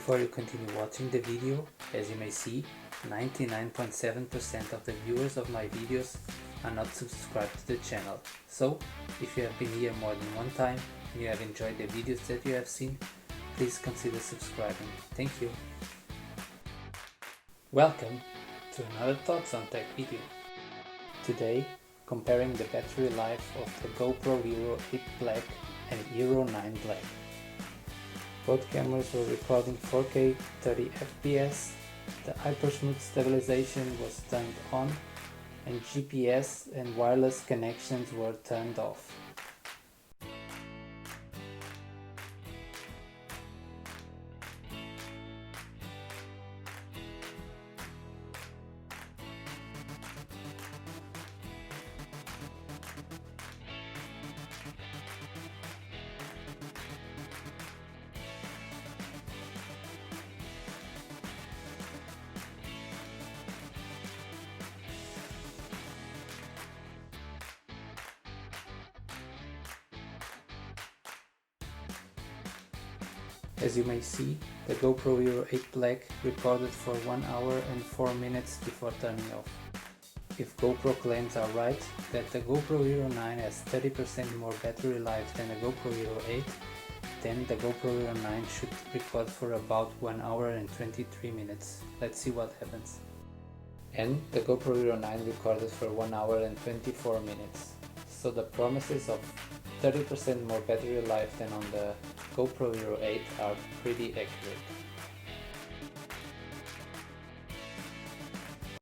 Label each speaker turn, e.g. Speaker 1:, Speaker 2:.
Speaker 1: Before you continue watching the video, as you may see, 99.7% of the viewers of my videos are not subscribed to the channel. So, if you have been here more than one time and you have enjoyed the videos that you have seen, please consider subscribing. Thank you. Welcome to another Thoughts on Tech video. Today, comparing the battery life of the GoPro Hero 8 Black and Hero 9 Black. Both cameras were recording 4K 30 FPS, the hypersmooth stabilization was turned on, and GPS and wireless connections were turned off. As you may see, the GoPro Hero 8 Black recorded for 1 hour and 4 minutes before turning off. If GoPro claims are right that the GoPro Hero 9 has 30% more battery life than the GoPro Hero 8, then the GoPro Hero 9 should record for about 1 hour and 23 minutes. Let's see what happens. And the GoPro Hero 9 recorded for 1 hour and 24 minutes. So the promises of 30% more battery life than on the GoPro Hero 8 are pretty accurate.